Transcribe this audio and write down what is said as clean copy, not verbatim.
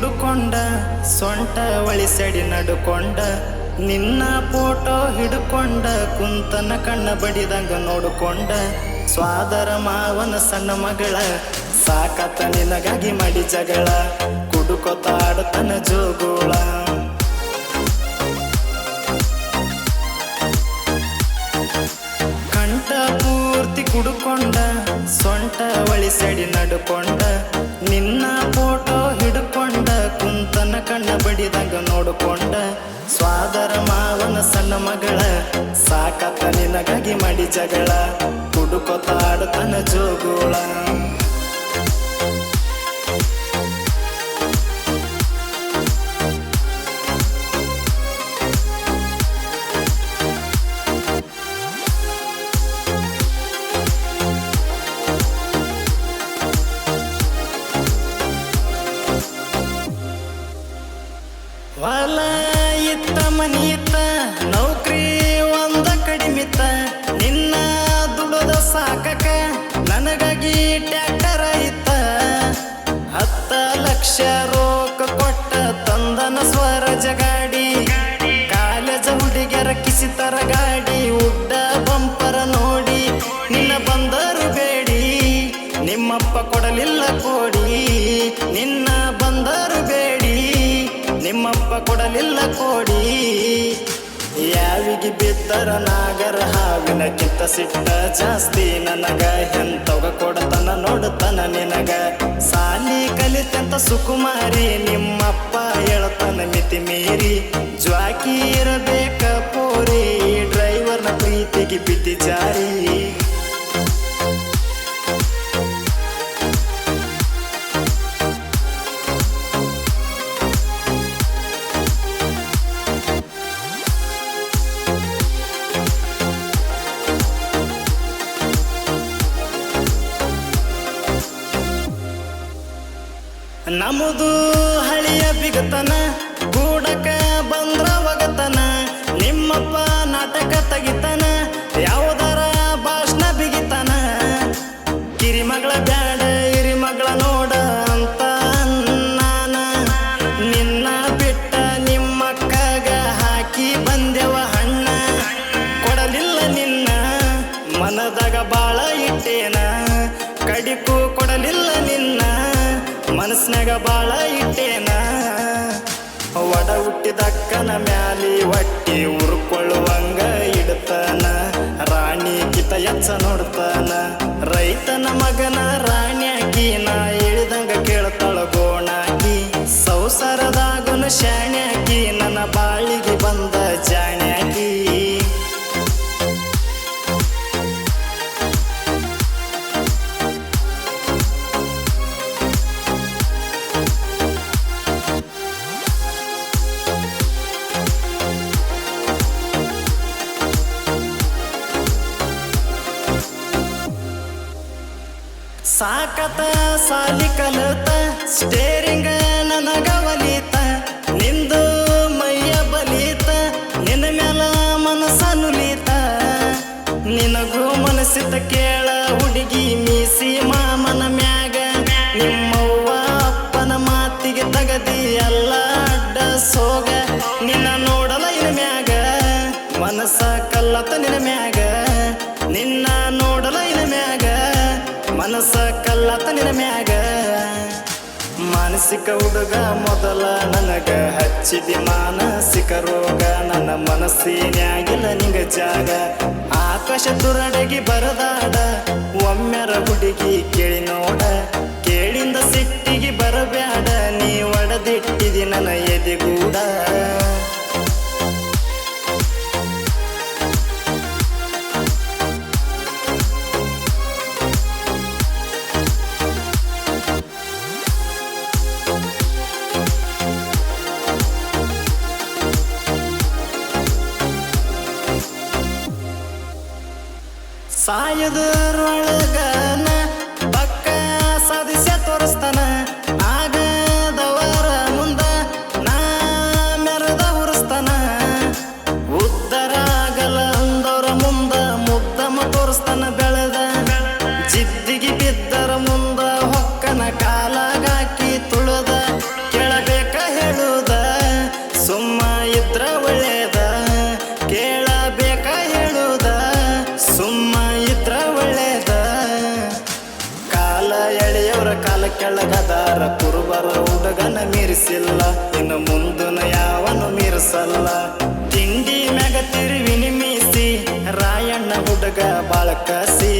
ಕುಡ್ಕೊಂಡ ಸೊಂಟ ಒಳಿಸಡಿ ನಡುಕೊಂಡ ನಿನ್ನ ಫೋಟೋ ಹಿಡ್ಕೊಂಡ ಕುಂತನ ಕಣ್ಣ ಬಡಿದಂಗ ನೋಡ್ಕೊಂಡ ಸ್ವಾದರ ಮಾವನ ಸಣ್ಣ ಮಗಳ ಸಾಕತ್ತ ನಿನಗಾಗಿ ಮಾಡಿ ಜಗಳ ಕುಡುಕೊತಾಡತನ ಜೋಗುಳ ಕಂಠ ಪೂರ್ತಿ ಕುಡ್ಕೊಂಡ ಸೊಂಟ ಒಳಿಸಡಿ ನಡುಕೊಂಡ ನಿನ್ನ ಫೋಟೋ ಹಿಡ್ಕೊಂಡ ಕುಂತನ ಕಣ್ಣ ಬಡಿದಂಗ ನೋಡ್ಕೊಂಡ ಸ್ವಾದರ ಮಾವನ ಸಣ್ಣ ಮಗಳ ಸಾಕತ್ತ ನಿನಗಾಗಿ ಮಾಡಿ ಜಗಳ ಕುಡುಕೊತಾಡತನ ಜೋಗುಳ ಹೊಲ ಇತ್ತ ಮನಿ ಇತ್ತ ನೌಕರಿ ಒಂದ ಕಡಿಮಿತ್ತ ನಿನ್ನ ದುಡದ ಸಾಕಕ ನನಗಾಗಿ ಟ್ಯಾಕ್ಟರ ಇತ್ತ 10 ಲಕ್ಷ ರೋಕ ಕೊಟ್ಟ ತಂದನ ಸ್ವರಾಜ ಗಾಡಿ ಕಾಲೇಜ ಹುಡುಗಿಯರ ಕಿಸಿತರ ಗಾಡಿ ಉಡ್ಡ ಬಂಪರ ನೋಡಿ ನಿನ್ನ ಬಂದರು ಬೇಡಿ ನಿಮ್ಮಪ್ಪ ಕೊಡಲಿಲ್ಲ ಕೋಡಿ ನಿನ್ನ ಬಂದರು ಬೇಡಿ ನಿಮ್ಮಪ್ಪ ಕೊಡಲಿಲ್ಲ ಕೋಡಿ ಯಾವಿಗೆ ಬಿದ್ದರ ನಾಗರ ಹಾವಿನಕ್ಕಿಂತ ಸಿಟ್ಟ ಜಾಸ್ತಿ ನನಗ ಎಂತವ ಕೊಡತನ ನೋಡತನ ನಿನಗ ಸಾಲಿ ಕಲಿತಂತ ಸುಕುಮಾರಿ ನಿಮ್ಮಪ್ಪ ಹೇಳ್ತನ ಮಿತಿ ಮೀರಿ ಜ್ವಾಕಿ ಇರಬೇಕ ಪೋರಿ ಡ್ರೈವರ್ನ ಪ್ರೀತಿಗೆ ಬಿದ್ದಿ ಜಾರಿ ನಮ್ಮದು ಹಳಿಯ ಬಿಗತನ ಗೂಡಕ ಬಂದ್ರ ಒಗತನ ನಿಮ್ಮಪ್ಪ ನಾಟಕ ತೆಗಿತನ ಯಾವುದರ ಭಾಷಣ ಬಿಗಿತನ ಕಿರಿಮಗಳ ಬ್ಯಾಡ ಹಿರಿಮಗಳ ನೋಡ ಅಂತ ನಾನ ನಿನ್ನ ಬಿಟ್ಟ ನಿಮ್ಮಕ್ಕಗ ಹಾಕಿ ಬಂದೆವ ಹಣ್ಣ ಕೊಡಲಿಲ್ಲ ನಿನ್ನ ಮನದಾಗ ಬಾಳ ಇಟ್ಟೇನ ಕಡಿಕು ಕೊಡಲಿಲ್ಲ ನಿನ್ನ ಮನಸ್ನಾಗ ಬಾಳ ಇಟ್ಟೇನ ಒಡ ಹುಟ್ಟಿದಕ್ಕನ ಮ್ಯಾಲಿ ಒಟ್ಟಿ ಉರ್ಕೊಳ್ಳುವಂಗ ಇಡ್ತಾನ ರಾಣಿ ಕಿತ ಎಚ್ಚ ನೋಡ್ತಾನ ರೈತನ ಮಗನ ರಾಣ್ಯಾಕಿ ನಾ ಹೇಳಿದಂಗ ಕೇಳ್ತಾಳ ಗೋಣಾಕಿ ಸಂಸಾರದಾಗನು ಶಾಣ್ಯಾಕಿ ನನ್ನ ಬಾಳಿಗೆ ಬಂದ ಜಾಣ್ಯಾಕಿ ಸಾಕತ ಸಾಲಿ ಕಲತ ಸ್ಟೇರಿಂಗ ನನಗ ಒಲಿತ ನಿಂದು ಮೈಯ ಬಲಿತ ನಿನ್ನ ಮ್ಯಾಲ ಮನಸ್ಸ ನುಲಿತ ನಿನಗೂ ಮನಸ್ಸಿತ ಕೇಳ ಹುಡುಗಿ ಮೀಸಿ ಮಾಮನ ಮ್ಯಾಗ ನಿಮ್ಮವ್ವ ಅಪ್ಪನ ಮಾತಿಗೆ ತಗದಿ ಎಲ್ಲ ಅಡ್ಡ ಸೋಗ ನಿನ್ನ ನೋಡಲ ಇನ ಮ್ಯಾಗ ಮನಸ್ಸ ಕಲ್ಲತ ನಿನ್ನ ಮ್ಯಾಗ ನಿನ್ನ ನೋಡಲ ಇನ ಮ್ಯಾಗ ಮನಸ್ಸ ಕಲ್ಲತ ನಿನ್ನ ಮ್ಯಾಗ ಮಾನಸಿಕ ಹುಡುಗ ಮೊದಲ ನನಗ ಹಚ್ಚಿದಿ ಮಾನಸಿಕ ರೋಗ ನನ್ನ ಮನಸ್ಸಿನ್ಯಾಗಿಲ್ಲ ನಿಂಗ ಜಾಗ ಆಕಾಶ ದುರಡಗಿ ಬರದಾಡ ಒಮ್ಮೆರ ಹುಡುಗಿ ಕೇಳಿ ನೋಡ ಕೇಳಿಂದ ಸಿಟ್ಟಿಗೆ ಬರಬ್ಯಾಡ ನೀ ಒಡದಿಟ್ಟಿದಿ ನನ್ನ ಎದೆಗೂಡ ಸಾಯದರೊಳಗನ ಪಕ್ಕ ಸಾಧಿಸ ತೋರಿಸ್ತಾನ ಆಗದವರ ಮುಂದ ನಾ ಮೆರೆದ ಉರಿಸ್ತಾನ ಉದ್ದರ ಆಗಲ್ಲ ಅಂದವರ ಮುಂದ ಮುದ್ದಮ ತೋರಿಸ್ತಾನ ಬೆಳೆದ ಜಿದ್ದಿಗೆ ಬಿದ್ದರ ಮುಂದ ಹೊಕ್ಕನ ಕಾಲಾಗಾಕಿ ತುಳದ ಕೆಳಗೆ ಕೆಳಗದಾರ ಕುರುಬರ ಹುಡುಗನ ಮೀರಿಸಿಲ್ಲ ಇನ್ನು ಮುಂದನ ಯಾವನು ಮೀರಿಸಲ್ಲ ತಿಂಡಿ ಮ್ಯಾಗ ತಿರುವಿನಿ ಮೀಸಿ ರಾಯಣ್ಣ ಹುಡುಗ ಬಾಳ ಕಸಿ